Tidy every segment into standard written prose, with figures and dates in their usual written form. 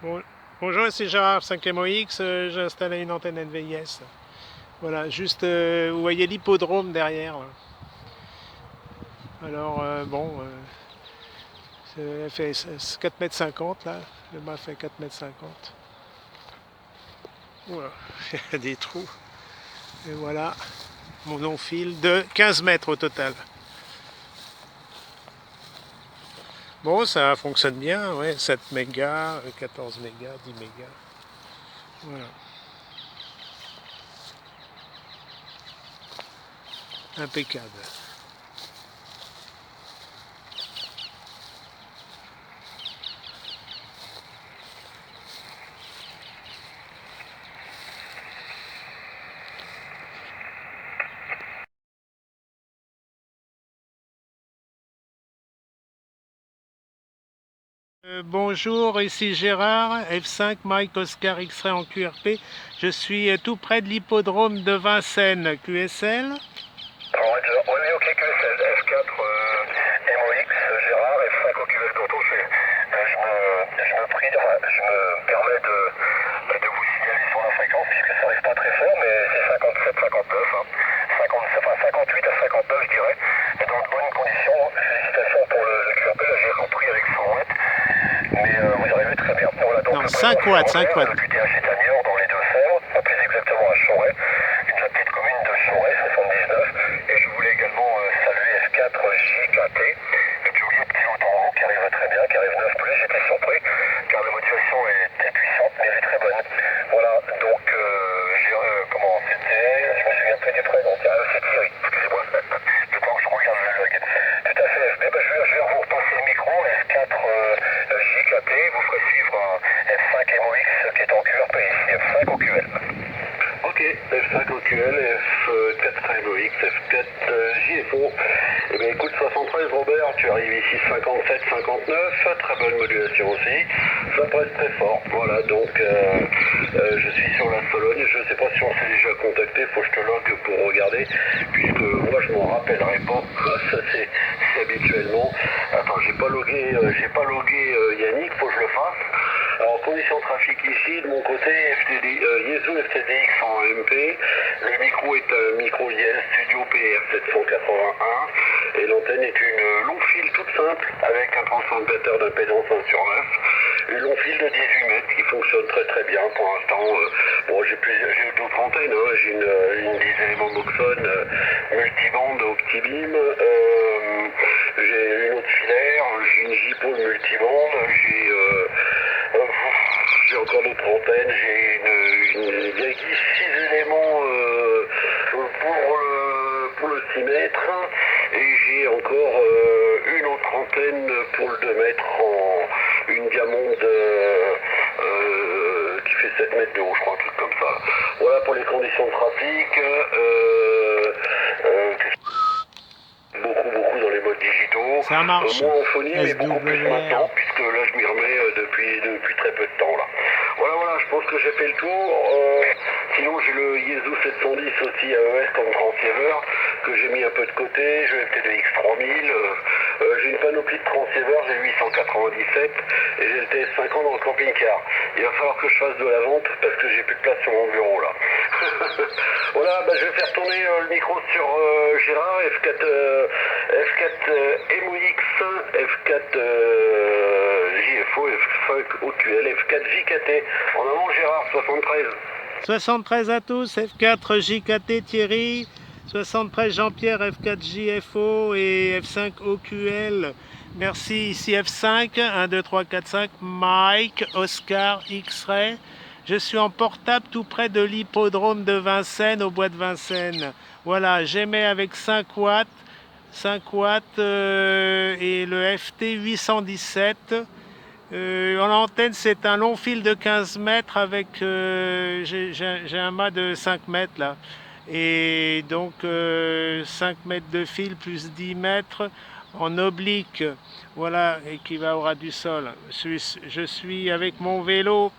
Bon, bonjour, c'est Gérard 5MOX, j'ai installé une antenne NVIS. Voilà, juste, vous voyez l'hippodrome derrière. Alors, elle fait 4,50 m là, le mât fait 4,50 m. Voilà, il y a des trous. Et voilà, mon non-fil de 15 mètres au total. Bon, ça fonctionne bien, ouais, 7 mégas, 14 mégas, 10 mégas. Voilà. Impeccable. Bonjour, ici Gérard, F5 Mike Oscar X-Ray en QRP. Je suis tout près de l'hippodrome de Vincennes, QSL. Oui, ok, QSL, F4, MOX, Gérard, F5 OQL Canton. Je me permets de vous signaler sur la fréquence, puisque ça arrive pas très fort, mais c'est 57, 59, hein. 58 à 59, je dirais. Et dans de bonnes conditions. Félicitations pour le QRP, là j'ai compris avec 100 watts. Mais vous arrivez très bien. Voilà, donc Non, 5 watts, 5 watts. QTH Chétanière dans les Deux-Sèvres, plus exactement à Chauray, une petite commune de Chauray, 79. Et je voulais également saluer F4 JKT. Et puis oublié petit Autango qui arrive très bien, qui arrive 9 plus. J'étais surpris car la motivation est puissante, mais elle est très bonne. Voilà, donc comment c'était, je me souviens plus du prénom. C'est Thierry, excusez-moi. Le temps que je regarde le log. Tout à fait. Mais je vais vous repasser le micro, F4 JKT, vous ferez suivre un F5 MOX qui est en QRP ici, F5 OQL. Ok, F5 OQL, F4 MOX, F4 JFO. Eh bien écoute, 73 Robert, tu arrives ici 57, 59, très bonne modulation aussi. Ça presse très fort, voilà, donc je suis sur la Sologne, je ne sais pas si on s'est déjà contacté, faut que je te log pour regarder, puisque moi je m'en rappellerai pas, ça c'est habituellement. Attends, j'ai pas logué Yannick, faut que je le fasse. Alors, conditions de trafic ici, de mon côté, Yezu FTDX en MP, le micro est un micro Yel Studio PR 781, et l'antenne est une long fil toute simple, avec un transformateur d'impédance 1/9, une long fil de 18 mètres qui fonctionne très très bien pour l'instant. Bon, j'ai d'autres antennes, hein. J'ai une des éléments Moxon, multibande, Octibeam, j'ai une autre filaire, j'ai une J-Pole multibande, j'ai encore d'autres antennes, il y a 6 éléments pour le 6 mètres, et j'ai encore une autre antenne pour le 2 mètres, une diamande qui fait 7 mètres de haut, je crois, un truc comme ça. Voilà pour les conditions de trafic. Beaucoup dans les modes digitaux. Ça marche. Moins en phonie, mais beaucoup plus SWR. maintenant, puisque là je m'y remets depuis très peu de temps là. Voilà, je pense que j'ai fait le tour. Sinon j'ai le Yezu 710 aussi AES comme transceiver que j'ai mis un peu de côté. Je vais peut-être le X3000. J'ai une panoplie de transceiver, j'ai le 897 et j'ai le TS50 dans le camping-car. Il va falloir que je fasse de la vente parce que j'ai plus de place sur mon bureau là. Voilà, je vais faire tourner le micro sur Gérard, F4 MOX, F4 JFO, F5 OQL, F4 JKT. En avant Gérard, 73. 73 à tous, F4 JKT Thierry, 73 Jean-Pierre, F4 JFO et F5 OQL. Merci, ici F5, 1, 2, 3, 4, 5, Mike, Oscar, X-Ray. Je suis en portable tout près de l'hippodrome de Vincennes, au bois de Vincennes. Voilà, j'émets avec 5 watts, et le FT 817. En antenne, c'est un long fil de 15 mètres avec... j'ai un mât de 5 mètres là. Et donc 5 mètres de fil plus 10 mètres en oblique. Voilà, et qui va au ras du sol. Je suis avec mon vélo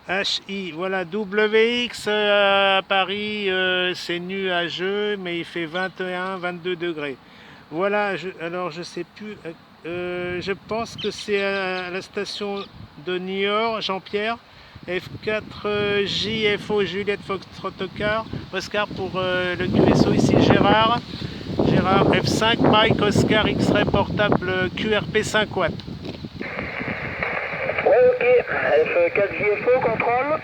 HI. Voilà, WX à Paris, c'est nuageux, mais il fait 21-22 degrés. Voilà, alors je sais plus... je pense que c'est à la station de Niort, Jean-Pierre. F4 JFO Juliette Foxtrot Oscar pour le QSO ici Gérard. Gérard F5 Mike Oscar X-Ray portable QRP 5 watts. Ouais, ok. F4 JFO contrôle.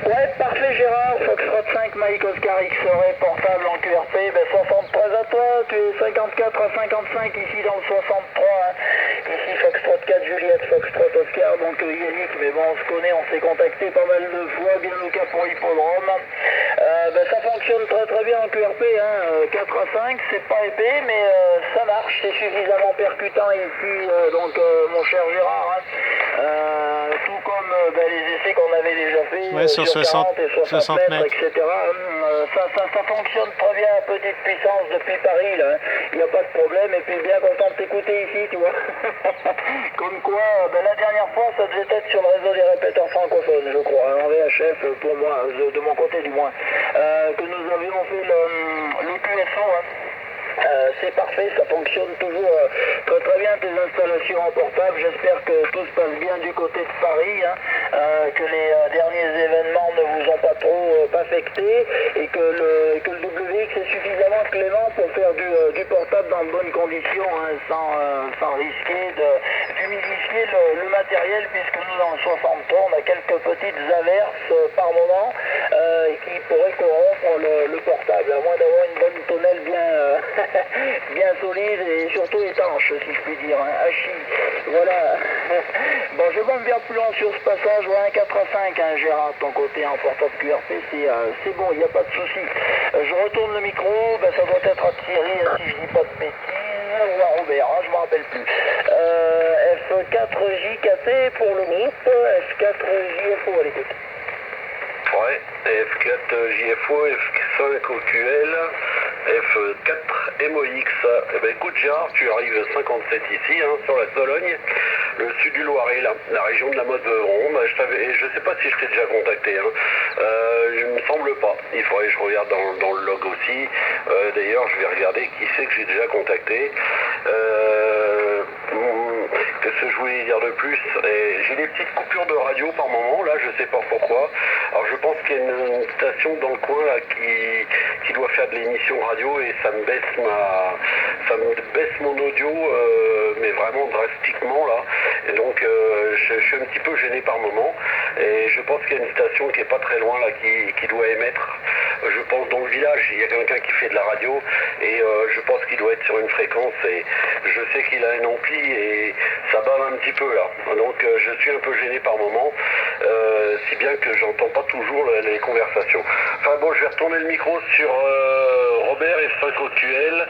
Ouais, parfait Gérard, Foxtrot 5, Mike Oscar X-Ray portable en QRP, 73 à toi, tu es 54 à 55 ici dans le 63, hein. Ici Foxtrot 4 Juliette, Foxtrot Oscar, donc Yannick, mais bon on se connaît, on s'est contacté pas mal de fois, bien le cas pour l'hippodrome. Ça fonctionne très bien en QRP, hein. 4 à 5, c'est pas épais, mais ça marche, c'est suffisamment percutant ici, mon cher Gérard, hein. Tout comme les essais qu'on avait déjà fait ouais, sur 40 et 60 mètres, mètres. etc. Ça fonctionne très bien à petite puissance depuis Paris, là. Il n'y a pas de problème, et puis bien content de t'écouter ici, tu vois. Comme quoi, la dernière fois, ça devait être sur le réseau des répéteurs francophones, je crois, en VHF, pour moi, de mon côté du moins, que nous avions fait le QSO, hein. C'est parfait, ça fonctionne toujours très bien tes installations en portable. J'espère que tout se passe bien du côté de Paris, hein, que les derniers événements ne vous ont pas trop affecté et que le WX est suffisamment clément pour faire du portable dans de bonnes conditions, hein, sans risquer d'humidifier le matériel, puisque nous dans le 63 on a quelques petites averses par moment qui pourraient corrompre le portable, à moins d'avoir une bonne tonnelle bien solide et surtout étanche, si je puis dire, hein. Hachi. Voilà. Bon, je vais me faire plus long sur ce passage. Ouais, 4 à 5, hein, Gérard, de ton côté en portable QRP, c'est bon, il n'y a pas de souci. Je retourne le micro, ça doit être à Thierry, si je dis pas de bêtises, ou à Robert, hein, je ne me rappelle plus. F4JKT pour le groupe, F4JFO à l'écoute. Ouais, F4 JFO, F5 OQL, F4 MOX. Eh ben écoute Gérard, tu arrives 57 ici, hein, sur la Sologne, le sud du Loiret, la région de la Motte-Beuvron. Je sais pas si je t'ai déjà contacté, hein. Je me semble pas. Il faudrait que je regarde dans le log aussi. D'ailleurs, je vais regarder qui c'est que j'ai déjà contacté. Qu'est-ce que je voulais dire de plus? J'ai des petites coupures de radio par moment, là, je sais pas pourquoi. Alors je pense qu'il y a une station dans le coin là qui doit faire de l'émission radio et ça me baisse mon audio, mais vraiment drastiquement là. Et donc je suis un petit peu gêné par moment. Et je pense qu'il y a une station qui est pas très loin là qui doit émettre. Je pense dans le village, il y a quelqu'un qui fait de la radio et je pense qu'il doit être sur une fréquence et je sais qu'il a un ampli et ça bave un petit peu là. Donc je suis un peu gêné par moment, si bien que j'entends pas toujours les conversations. Enfin bon, je vais retourner le micro sur Robert F5 OQL,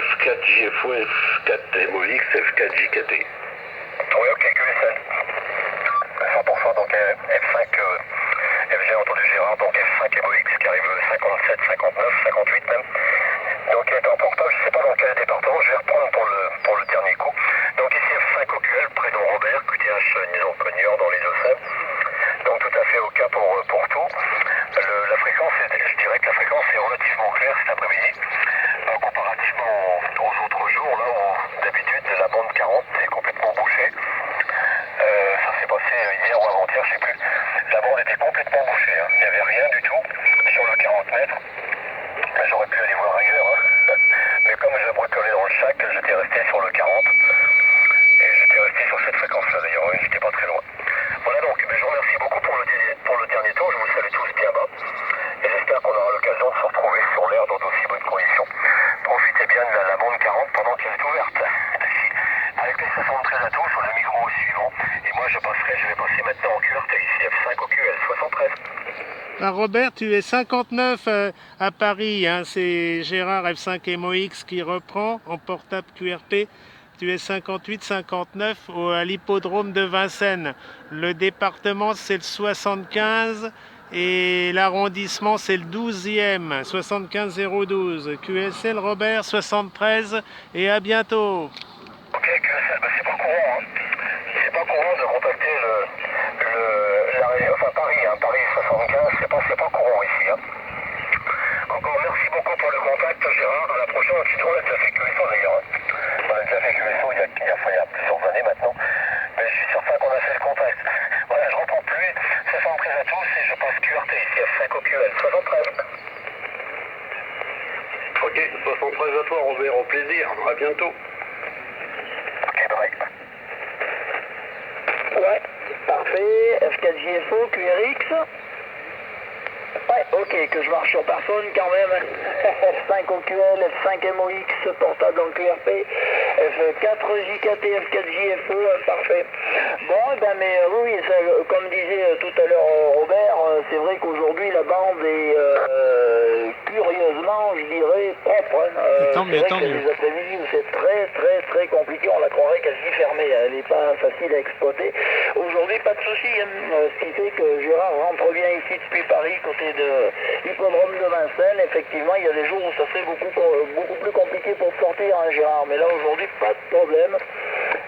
F4 JFO, F4 MOX, F4 JKT. Oui, ok, QSL. 100%, donc F5, j'ai entendu Gérard, donc F5 MOX qui arrive le 57, 59, 58 même. Donc il est en portage, je ne sais pas dans quel département, je vais reprendre pour le dernier coup. Donc ici F5 OQL, prénom Robert, QTH Niort dans les Deux-Sèvres. Donc tout à fait au cas pour tout. La fréquence, je dirais que la fréquence est relativement claire cet après-midi. Comparativement aux autres jours, là où d'habitude la bande 40 est complètement bouchée. Ça s'est passé hier ou avant-hier, je ne sais plus. La bande était complètement bouchée, hein. Il n'y avait rien du tout sur le 40 mètres. J'aurais pu aller voir ailleurs, hein. Mais comme je bricolais dans le chac, j'étais resté sur le 40. Et j'étais resté sur cette fréquence-là d'ailleurs, oui, j'étais pas très loin. Voilà donc, je vous remercie beaucoup pour le dernier tour, je vous salue tous bien bas. Et j'espère qu'on aura l'occasion de se retrouver sur l'air dans d'aussi bonnes conditions. Profitez bien de la bande 40 pendant qu'elle est ouverte. Avec les 73 atouts sur le micro suivant. Et moi je vais passer maintenant en QRT, ici F5 au QL 73. Robert, tu es 59 à Paris, hein. C'est Gérard F5 MOX qui reprend en portable QRP. Tu es 58-59 à l'hippodrome de Vincennes. Le département c'est le 75 et l'arrondissement c'est le 12e, 75 012. QSL Robert 73 et à bientôt. Ok, QSL, c'est pas courant, hein. C'est pas courant de contacter Paris, hein. Paris 75, c'est pas courant ici, hein. Encore merci beaucoup pour le contact, Gérard. À la prochaine, tu dois être fait QSO d'ailleurs, hein. On a déjà fait QSO il y a plusieurs années maintenant. Ok, 73 à toi Robert, au plaisir, à bientôt. Ok, bye. Ouais, parfait. F4JFO, QRX. Ouais, ok, que je marche sur personne quand même. F5 OQL, F5 MOX, portable en QRP, F4 JKT, F4JFO, parfait. Bon, ben mais oui, ça, comme disait tout à l'heure Robert, c'est vrai qu'aujourd'hui la bande est curieusement, je dirais, propre. Tant C'est mieux, vrai tant qu'il y a mieux. des après-midi où c'est très compliqué, on la croirait quasi fermée, elle n'est pas facile à exploiter. Aujourd'hui, pas de souci, hein. Ce qui fait que Gérard rentre bien ici depuis Paris, côté de l'hippodrome de Vincennes. Effectivement, il y a des jours où ça serait beaucoup plus compliqué pour sortir, hein, Gérard, mais là aujourd'hui, pas de problème.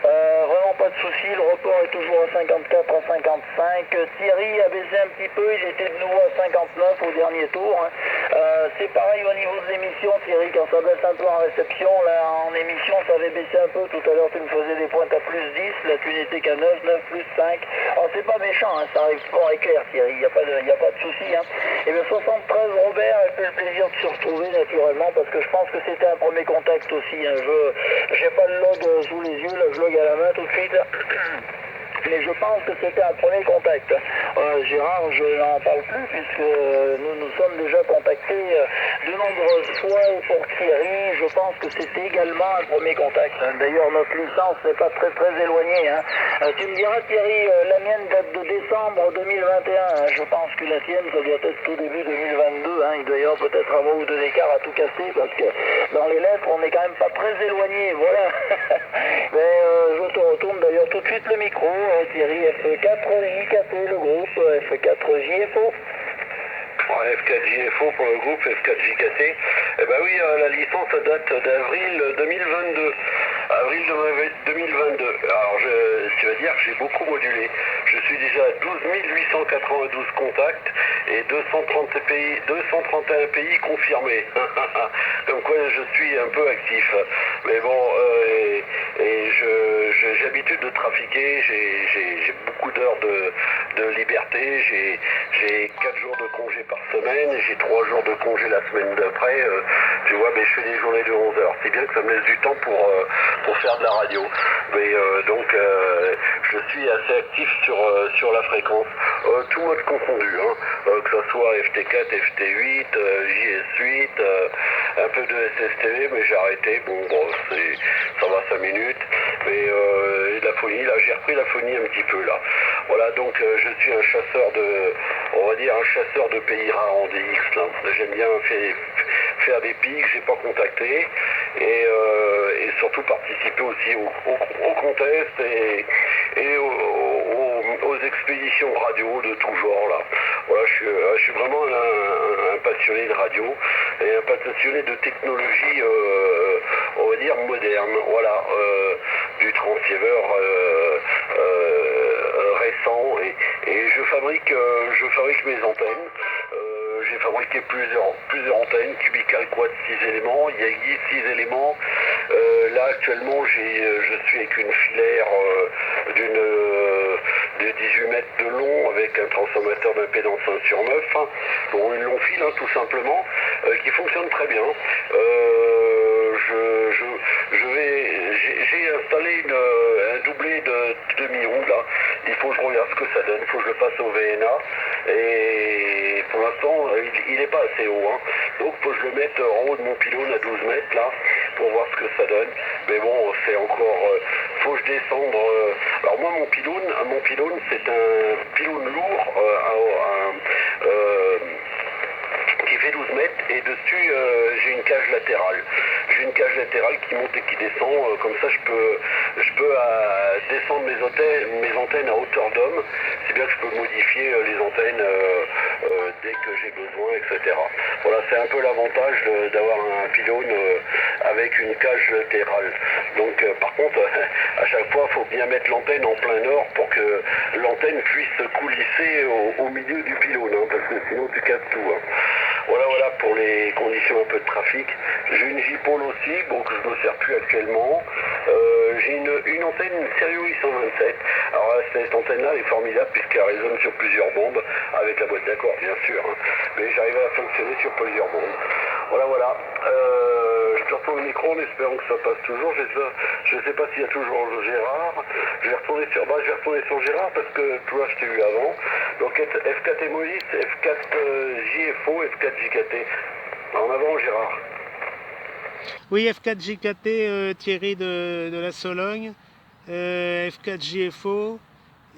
Vraiment pas de souci, le report est toujours à 54, à 55. Thierry a baissé un petit peu, il était de nouveau à 59 au dernier tour, hein. C'est pareil au niveau de l'émission, Thierry, quand ça baisse un peu en réception, là en émission ça avait baissé un peu, tout à l'heure tu me faisais des pointes à plus 10, là tu n'étais qu'à 9, 9 plus 5. Alors c'est pas méchant, hein, ça arrive fort et clair, Thierry, il n'y a pas de souci. Hein. Et bien 73 Robert, elle fait le plaisir de se retrouver naturellement, parce que je pense que c'était un premier contact aussi. Hein. Je n'ai pas le log sous les yeux, là je log à la main tout de suite. Mais je pense que c'était un premier contact. Gérard, je n'en parle plus puisque nous nous sommes déjà contactés de nombreuses fois et pour Thierry, je pense que c'était également un premier contact. D'ailleurs, notre licence n'est pas très éloignée. Hein. Tu me diras Thierry, la mienne date de décembre 2021. Hein. Je pense que la tienne, ça doit être tout début 2022. Hein. Il doit y avoir peut-être un mois ou deux d'écart à tout casser parce que dans les lettres, on n'est quand même pas très éloigné. Voilà. Mais je te retourne d'ailleurs tout de suite le micro. Thierry, F4JKT, le groupe, F4JFO. F4JFO pour le groupe F4JKT. Eh ben oui, la licence date d'avril 2022. Avril 2022. Alors, tu vas dire que j'ai beaucoup modulé. Je suis déjà à 12 892 contacts et 231 pays confirmés. Comme quoi, je suis un peu actif. Mais bon, j'ai l'habitude de trafiquer. J'ai beaucoup d'heures de liberté. J'ai 4 jours de congé par semaine. J'ai 3 jours de congé la semaine d'après. Tu vois, mais je fais des journées de 11 heures. C'est bien que ça me laisse du temps pour faire de la radio. Mais donc je suis assez actif sur la fréquence, tout mode confondu, hein, que ce soit FT4, FT8, JS8, un peu de SSTV, mais j'ai arrêté, bon ça va 5 minutes, mais la phonie, là j'ai repris la phonie un petit peu là. Voilà, donc je suis un chasseur un chasseur de pays rares en DX là. J'aime bien faire des pays que j'ai pas contactés et surtout participer aussi au contest et aux expéditions radio de tout genre là. Voilà, je suis vraiment un passionné de radio et un passionné de technologie, on va dire moderne. Voilà, du transceiver récent et je fabrique mes antennes. J'ai fabriqué plusieurs antennes, cubicales, quad, 6 éléments, Yagi 6 éléments. Là actuellement je suis avec une filaire de 18 mètres de long avec un transformateur d'impédance 1/9, hein, pour une longue file hein, tout simplement, qui fonctionne très bien. J'ai installé un doublé de demi-onde là. Il faut que je regarde ce que ça donne, il faut que je le passe au VNA et pour l'instant il n'est pas assez haut hein. Donc faut que je le mette en haut de mon pylône à 12 mètres là pour voir ce que ça donne. Mais bon c'est encore faut que je descende. Alors moi mon pylône c'est un pylône lourd qui fait 12 mètres et dessus j'ai une cage latérale. J'ai une cage latérale qui monte et qui descend, comme ça je peux descendre mes antennes à hauteur d'homme. C'est bien que je peux modifier les antennes dès que j'ai besoin, etc. Voilà, c'est un peu l'avantage d'avoir un pylône avec une cage latérale. Donc par contre, à chaque fois, il faut bien mettre l'antenne en plein nord pour que l'antenne puisse coulisser au milieu du pylône, hein, parce que sinon tu casses tout. Hein. Voilà pour les conditions un peu de trafic. J'ai une J-Pole aussi, bon que je ne me sers plus actuellement. J'ai une antenne Stereo 827. Alors cette antenne-là est formidable puisqu'elle résonne sur plusieurs bandes, avec la boîte d'accord bien sûr. Hein. Mais j'arrive à fonctionner sur plusieurs bandes. Voilà. je retourne le micro en espérant que ça passe toujours. Je sais pas s'il y a toujours Gérard. Je vais retourner sur Gérard parce que toi je t'ai eu avant. Donc F4 Hémolyse, F4 JFO, F4 JKT. En avant Gérard. Oui, F4 JKT, Thierry de la Sologne, F4 JFO,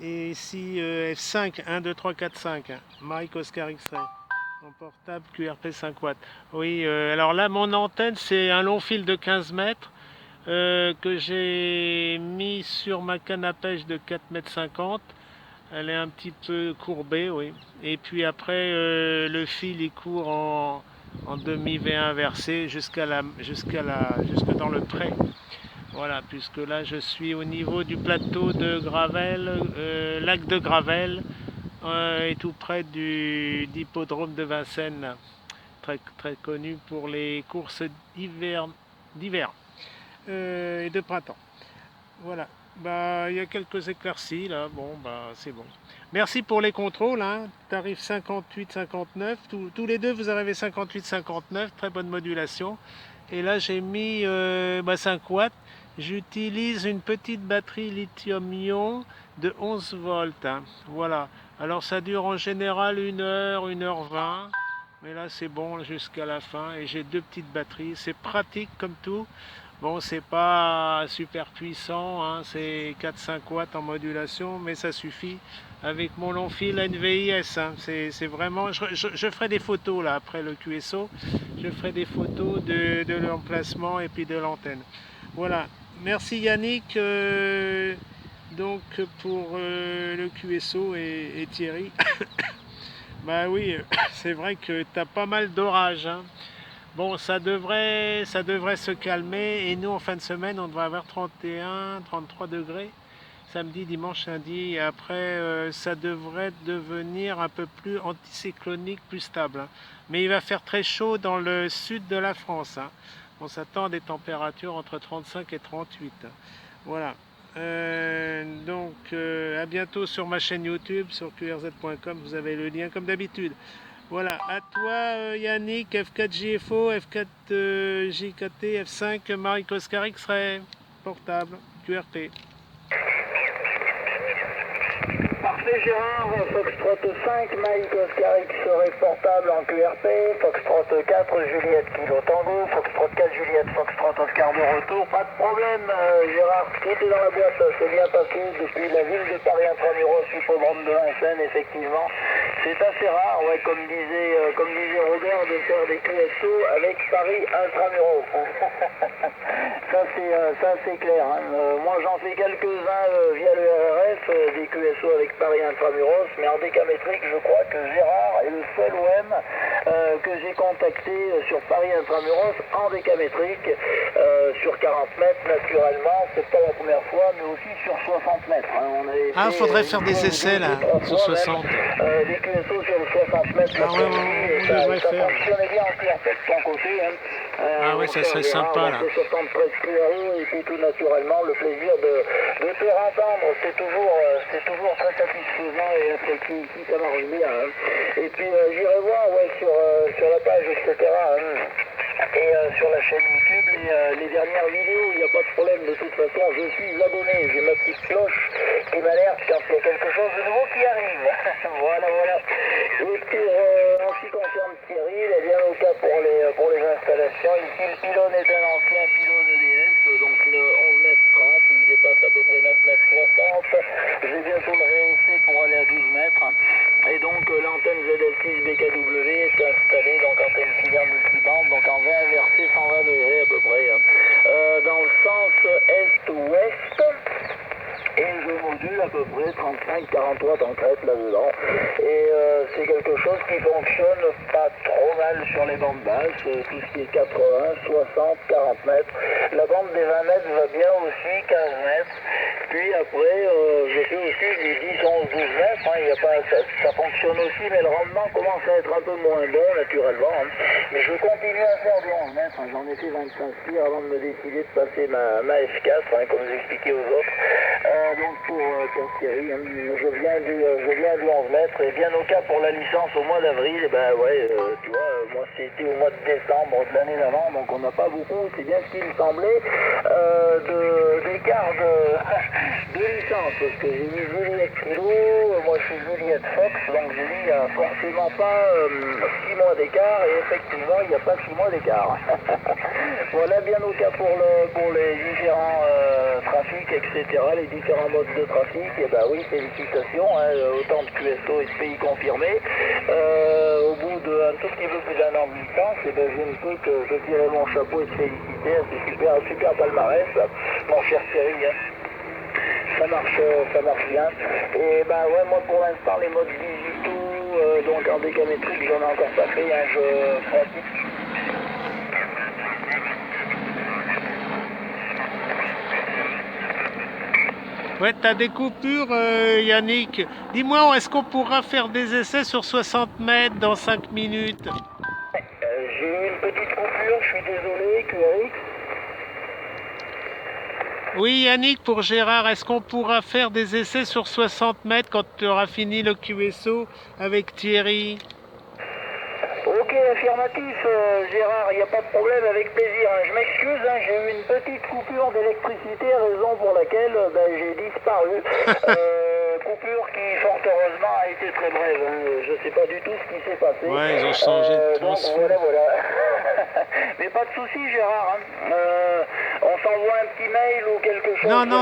et ici F5, 1, 2, 3, 4, 5, Mike Oscar X-Ray, en portable QRP 5 watts. Oui, alors là, mon antenne, c'est un long fil de 15 mètres que j'ai mis sur ma canne à pêche de 4,50 m. Elle est un petit peu courbée, oui. Et puis après, le fil, il court en demi-V inversé jusque dans le pré. Voilà, puisque là je suis au niveau du plateau de Gravel, lac de Gravel, et tout près d'hippodrome de Vincennes, très, très connu pour les courses d'hiver et de printemps. Voilà, bah il y a quelques éclaircies là, bon bah c'est bon. Merci pour les contrôles, hein. Tarif 58-59, tous les deux vous arrivez 58-59, très bonne modulation. Et là j'ai mis 5 watts, j'utilise une petite batterie lithium-ion de 11 volts, hein. Voilà, alors ça dure en général 1 heure, 1 h 20, mais là c'est bon jusqu'à la fin, et j'ai 2 petites batteries, c'est pratique comme tout. Bon, c'est pas super puissant, hein, c'est 4-5 watts en modulation, mais ça suffit avec mon long fil NVIS. Hein, c'est vraiment. Je ferai des photos là après le QSO. Je ferai des photos de l'emplacement et puis de l'antenne. Voilà. Merci Yannick donc pour le QSO et Thierry. Bah oui, c'est vrai que tu as pas mal d'orage. Hein. Bon, ça devrait se calmer, et nous en fin de semaine on devrait avoir 31, 33 degrés, samedi, dimanche, lundi, et après ça devrait devenir un peu plus anticyclonique, plus stable. Hein. Mais il va faire très chaud dans le sud de la France. Hein. On s'attend à des températures entre 35 et 38. Voilà. Donc à bientôt sur ma chaîne YouTube, sur qrz.com, vous avez le lien comme d'habitude. Voilà, à toi Yannick, F4 JFO, F4 JKT, F5 Mike Oscar X-Ray, portable, QRP. Parfait Gérard, Foxtrot 5, Mike Oscar X-Ray portable en QRP, Foxtrot 4, Juliette Kilo Tango, Foxtrot 4, Juliette, Foxtrot Oscar de retour, pas de problème Gérard, tout est dans la boîte, c'est bien passé depuis la ville de Paris Intramuros, hippodrome de Vincennes, effectivement. C'est assez rare, ouais, comme disait Robert, de faire des QSO avec Paris Intramuros. ça c'est clair. Hein. Moi j'en fais quelques-uns via le RRF, des QSO avec Paris Intramuros, mais en décamétrique, je crois que Gérard est le seul OM que j'ai contacté sur Paris Intramuros en décamétrique, sur 40 mètres naturellement. C'est pas la première fois, mais aussi sur 60 mètres. Hein. Faudrait faire des essais là, sur 60. Des QSO sur 60 mètres. Ah ouais, ça fonctionnait bien en QRP de ton côté. Hein. Ouais, ça serait sympa là. 73 QRO, et puis tout naturellement, le plaisir de te entendre, c'est toujours très satisfaisant, et après qui ça marche bien. Hein. Et puis j'irai voir sur la page, etc. Hein. Et sur la chaîne YouTube, les dernières vidéos, il n'y a pas de problème, de toute façon, je suis abonné, j'ai ma petite cloche qui m'alerte quand il y a quelque chose de nouveau qui arrive. voilà. Et puis, en ce qui concerne Thierry, il est bien au cas pour les installations. Ici, le pylône est un ancien pylône EDF, donc le 11 m 30, il dépasse à peu près 9 m 60. Je vais bientôt le rehausser pour aller à 12 mètres. Et donc, l'antenne ZL6 BKW est installée, donc antenne filaire multibande, donc en 20 inversé, 120 degrés à peu près, dans le sens est-ouest. Et je module à peu près 35-40 watts en crête là-dedans. Et c'est quelque chose qui fonctionne pas trop mal sur les bandes basses, tout ce qui est 80, 60, 40 mètres. La bande des 20 mètres va bien aussi, 15 mètres. Puis après, je fais aussi des 10, 11, 12 mètres. Hein. Ça fonctionne aussi, mais le rendement commence à être un peu moins bon naturellement. Hein. Mais je continue à faire du 11 mètres. Hein. J'en ai fait 25 tir avant de me décider de passer ma F4, hein, comme j'expliquais aux autres. Donc pour Thierry, hein, je viens du 11 mètres, et bien au cas pour la licence au mois d'avril, et ben ouais, tu vois, Moi, c'était au mois de décembre de l'année d'avant, donc on n'a pas beaucoup, c'est bien ce qu'il me semblait, d'écart de licence, parce que j'ai mis Juliette Kilo, moi je suis Juliette Fox, donc j'ai dit il n'y a forcément pas 6 mois d'écart, et effectivement, il n'y a pas 6 mois d'écart. Voilà, bien au cas pour les différents trafics, etc., les différents modes de trafic, et ben oui, félicitations, hein, autant de QSO et de pays confirmés. Au bout d'un tout petit peu plus d'un an de licence, et ben je ne peux que tirer mon chapeau et te féliciter, c'est un super palmarès, mon cher Thierry, hein. Ça marche bien. Et ben ouais, moi pour l'instant, les modes digitaux, donc en décamétrique, j'en ai encore pas fait, hein, je pratique. Ouais, t'as des coupures, Yannick. Dis-moi, est-ce qu'on pourra faire des essais sur 60 mètres dans 5 minutes? J'ai eu une petite coupure, je suis désolé, QRX. Oui, Yannick, pour Gérard, est-ce qu'on pourra faire des essais sur 60 mètres quand tu auras fini le QSO avec Thierry? Ok, affirmatif, Gérard, il n'y a pas de problème, avec plaisir. Hein. Je m'excuse, hein, j'ai eu une petite coupure d'électricité, raison pour laquelle j'ai disparu. Coupure qui, fort heureusement, a été très brève. Hein. Je ne sais pas du tout ce qui s'est passé. Ouais, ils ont changé de donc transfo. voilà. Mais pas de souci, Gérard. Hein. On s'envoie un petit mail ou quelque chose. Non, et puis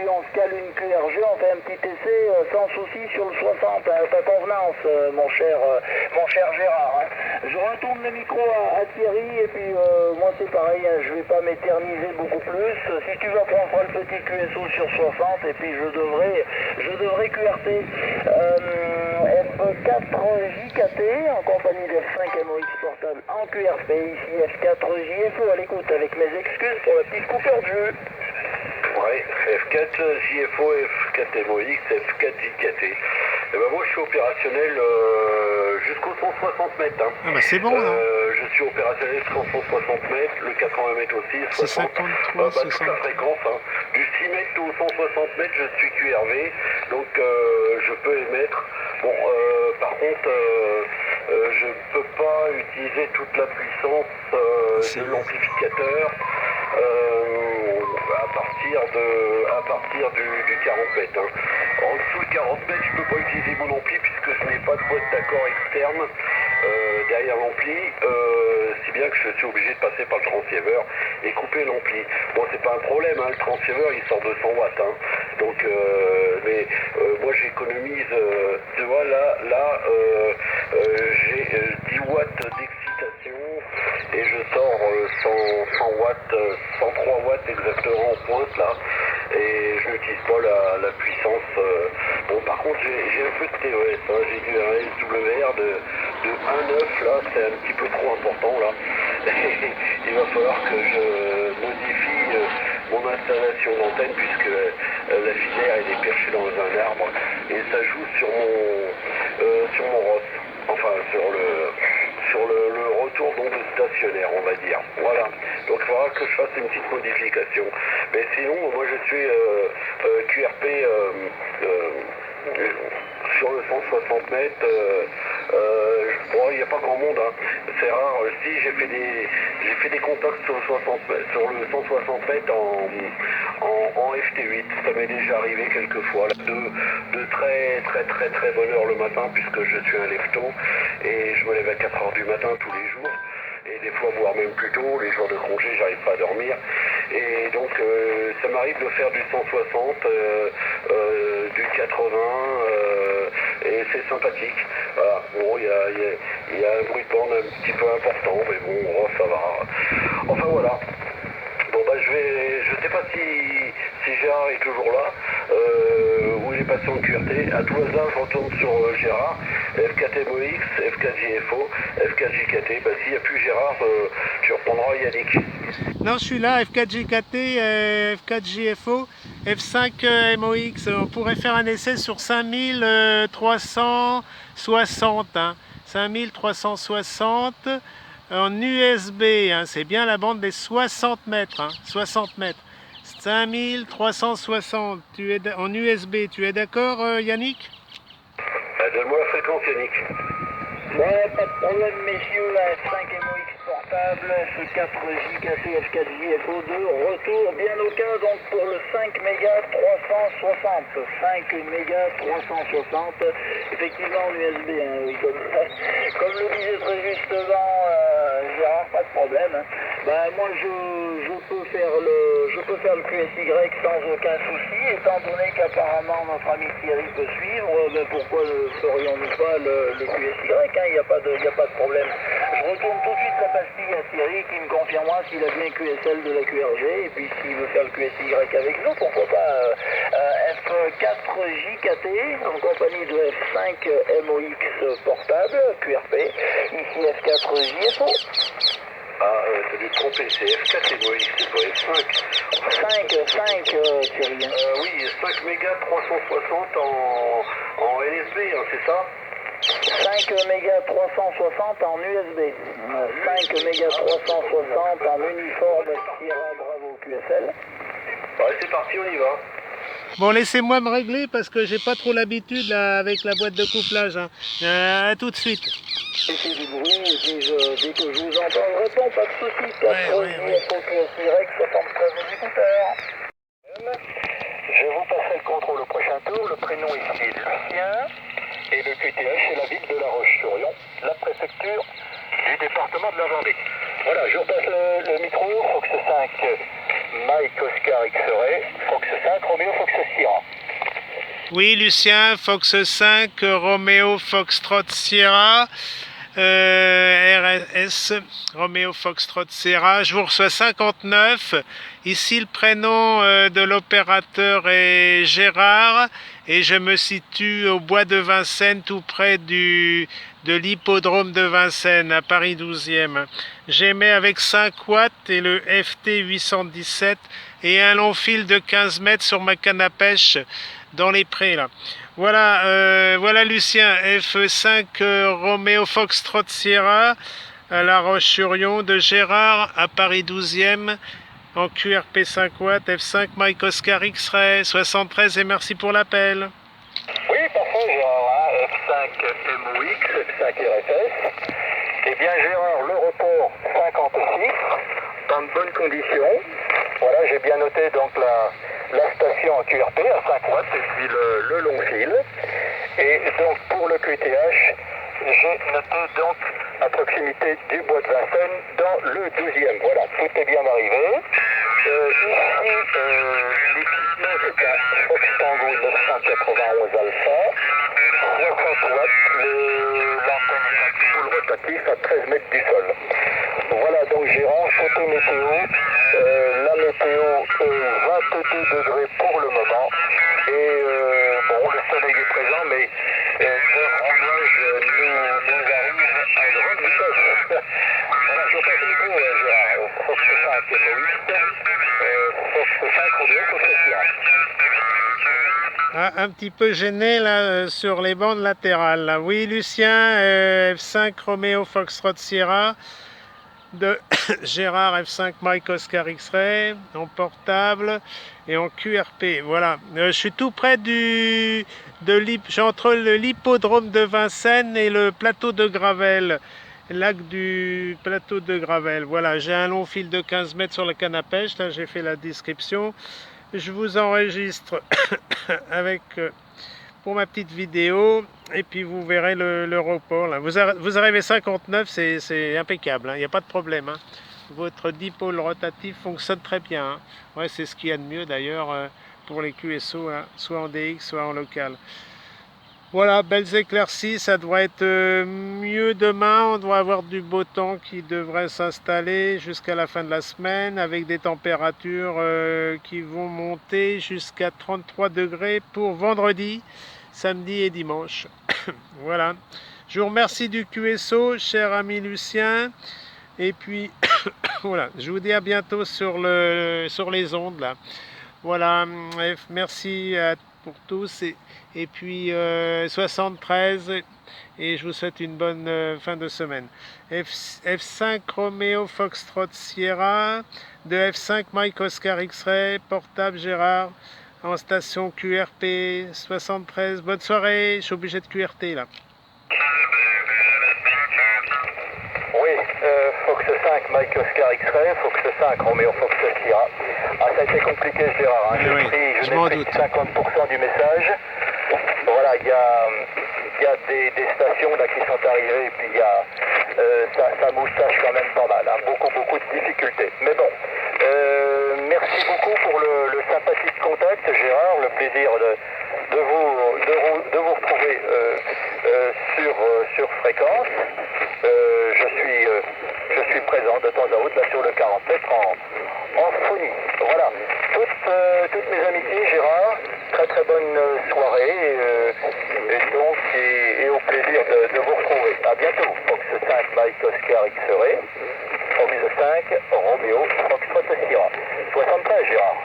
on se cale une QRG, on fait un petit essai sans souci sur le 60, à ta convenance, mon cher Gérard. Hein. Je retourne le micro à Thierry et puis moi c'est pareil, hein, je vais pas m'éterniser beaucoup plus. Si tu vas prendre le petit QSO sur 60 et puis je devrais QRT. F4JKT en compagnie de F5 MOX portable en QRP, ici F4JFO à l'écoute avec mes excuses pour la petite coupure de jeu. Ouais, F4 JFO, F4 MOX, F4 JKT. Et ben moi je suis opérationnel jusqu'aux 160 mètres. Hein. Ah bah c'est bon, là. Je suis opérationnel jusqu'aux 160 mètres, le 80 mètres aussi, 60. 53, toute 60. la fréquence. Hein. Du 6 mètres au 160 mètres, je suis QRV, donc je peux émettre. Bon, par contre, je ne peux pas utiliser toute la puissance de l'amplificateur. À partir du 40 mètres. Hein. En dessous de 40 mètres, je ne peux pas utiliser mon ampli puisque je n'ai pas de boîte d'accord externe derrière l'ampli, si bien que je suis obligé de passer par le transceiver et couper l'ampli. Bon, c'est pas un problème, hein, le transceiver il sort 200 watts. Hein. Donc, mais moi j'économise, tu vois, là j'ai 10 watts d'excitation et je sors 100 watts, 103 watts exactement en pointe là, et je n'utilise pas la puissance. Bon, par contre j'ai un peu de TOS, hein, j'ai du SWR de 1.9 là, c'est un petit peu trop important là. Il va falloir que je modifie mon installation d'antenne puisque la filière elle est perchée dans un arbre et ça joue sur mon ROS, enfin sur le retour d'onde stationnaire, on va dire. Voilà. Donc il faudra que je fasse une petite modification. Mais sinon, moi je suis QRP sur le 160 mètres. Bon, il n'y a pas grand monde. Hein. C'est rare. Si j'ai fait des contacts sur le 160 mètres en FT8. Ça m'est déjà arrivé quelques fois. Là, de très bonne heure le matin puisque je suis un lefto et je me lève à 4h du matin tous les jours. Et des fois, voire même plus tôt, les jours de congé, j'arrive pas à dormir. Et donc, ça m'arrive de faire du 160, du 80, et c'est sympathique. Voilà. Bon, il y a un bruit de bande un petit peu important, mais bon, ça va. Enfin, voilà. Bon, bah, je sais pas si Gérard est toujours là, où il est passé en QRT. À tout hasard, je retourne sur Gérard, F4 MOX, F4 JFO, F4 JKT. Bah, s'il n'y a plus Gérard, tu reprendras Yannick. Non, je suis là, F4 JKT, F4 JFO, F5 MOX. On pourrait faire un essai sur 5360, hein. 5360 en USB, hein. C'est bien la bande des 60 mètres, hein. 60 mètres. 5360 en USB, tu es d'accord Yannick? Donne-moi la fréquence Yannick. Ouais, pas de problème, messieurs, la F5 MOX portable, F4JKT, F4JFO2, retour bien au cas, donc pour le 5 mégas 360. 5 mégas 360, effectivement en USB, hein, oui, comme le disait très justement Gérard, pas de problème. Hein. Ben, moi, je peux faire le QSY sans aucun souci, étant donné qu'apparemment notre ami Thierry peut suivre, ben, pourquoi ne ferions-nous pas le QSY, hein, il n'y a pas de problème. Je retourne tout de suite la pastille à Thierry qui me confirmera s'il a bien QSL de la QRG, et puis s'il veut faire le QSY avec nous, pourquoi pas F4JKT, en compagnie de F5 MOX portable, QRP, ici F4JFO. Ah, t'as dû te tromper, c'est F4 MOX, c'est pas F5. 5, Thierry. Oui, 5 mégas 360 en LSB, hein, c'est ça? 5 mégas 360 en USB. 5 mégas 360 en uniforme Sierra Bravo QSL. Ouais, c'est parti, on y va. Bon, laissez-moi me régler parce que j'ai pas trop l'habitude là avec la boîte de couplage. Hein. À tout de suite. Essayez du bruit, et puis dès que je vous entends, je réponds, pas de soucis. 4 QSY 73 écouteurs. Je vous passerai le contrôle au prochain tour. Le prénom ici est Lucien. Et le QTH, c'est la ville de La Roche-sur-Yon, la préfecture du département de la Vendée. Voilà, je repasse le micro. Fox 5, Mike Oscar X-Ray. Fox 5, Roméo Fox Sierra. Oui, Lucien, Fox 5, Roméo Foxtrot Sierra, RS, Roméo Foxtrot Sierra. Je vous reçois 59. Ici, le prénom de l'opérateur est Gérard et je me situe au bois de Vincennes, tout près de l'hippodrome de Vincennes, à Paris 12e. J'émets avec 5 watts et le FT 817 et un long fil de 15 mètres sur ma canne à pêche dans les prés là. Voilà, voilà Lucien, F5 Roméo Foxtrot Sierra à La Roche-sur-Yon, de Gérard à Paris 12e en QRP 5 watts, F5 Mike Oscar X-Ray 73 et merci pour l'appel. Oui, parfait Gérard, F5 MOX, F5 RFS. Eh bien Gérard, le report 56, dans de bonnes conditions. Voilà, j'ai bien noté donc la station en QRP à 5 watts et puis le long fil. Et donc pour le QTH, j'ai noté donc à proximité du bois de Vincennes dans le 12e. Voilà, tout est bien arrivé. Ici, l'équipement c'est un Fox Tango 991 Alpha, 60 watts, l'antenne est un pôle rotatif à 13 mètres du sol. Voilà donc Gérard, photo météo, la météo 22 degrés pour le moment et bon le soleil est présent mais le nuage nous arrive à grande vitesse. Voilà, je passe le micro Gérard, Fox 5 MOX, Fox 5 Roméo Fox Sierra. Ah, un petit peu gêné là sur les bandes latérales. Là. Oui Lucien, F5 Roméo Foxtrot Sierra de Gérard F5 Mike Oscar X-Ray en portable et en QRP. Voilà, je suis tout près je suis entre l'hippodrome de Vincennes et le plateau de Gravel, lac du plateau de Gravel. Voilà, j'ai un long fil de 15 mètres sur la canne à pêche. Là, j'ai fait la description. Je vous enregistre avec pour ma petite vidéo et puis vous verrez le report là. Vous arrivez 59, c'est impeccable, il n'y a pas de problème. Hein. Votre dipôle rotatif fonctionne très bien. Hein. Ouais, c'est ce qu'il y a de mieux d'ailleurs pour les QSO, hein, soit en DX, soit en local. Voilà, belles éclaircies, ça devrait être mieux demain, on doit avoir du beau temps qui devrait s'installer jusqu'à la fin de la semaine avec des températures qui vont monter jusqu'à 33 degrés pour vendredi, samedi et dimanche. Voilà, je vous remercie du QSO, cher ami Lucien, et puis voilà, je vous dis à bientôt sur les ondes là. Voilà, merci pour tous et puis 73 et je vous souhaite une bonne fin de semaine. F5 Roméo Foxtrot Sierra de F5 Mike Oscar X-Ray portable Gérard en station QRP 73. Bonne soirée, je suis obligé de QRT là. 5 Mike Oscar X-Ray, Fox 5 Romeo Fox Sierra. Ah, ça a été compliqué Gérard, hein. Je m'en doute. 50% du message. Voilà, il y a des stations là qui sont arrivées et puis il y a ça moustache quand même pas mal, hein. Beaucoup de difficultés. Mais bon, merci beaucoup pour le sympathique contact Gérard, le plaisir de vous retrouver sur fréquence. Je suis présent de temps à autre là sur le 40 mètres en phonie. Voilà. Toutes mes amitiés, Gérard. Très bonne soirée et au plaisir de vous retrouver. À bientôt. Fox 5 Mike Oscar X-Ray. Fox 5 Romeo Fox Sierra. 73 Gérard.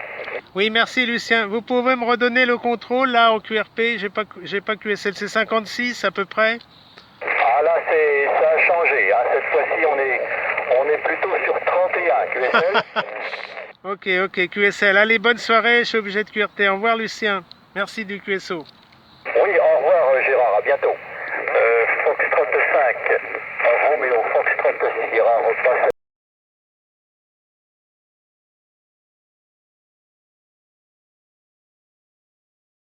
Oui, merci Lucien. Vous pouvez me redonner le contrôle là au QRP? J'ai pas QSL, c'est 56 à peu près. Ah là, ça a changé, hein. Cette fois-ci, on est plutôt sur 31 QSL. Ok, QSL. Allez, bonne soirée, je suis obligé de QRT. Au revoir Lucien. Merci du QSO. Oui, au revoir Gérard, à bientôt. Fox 35, Romeo Fox Sierra repasse.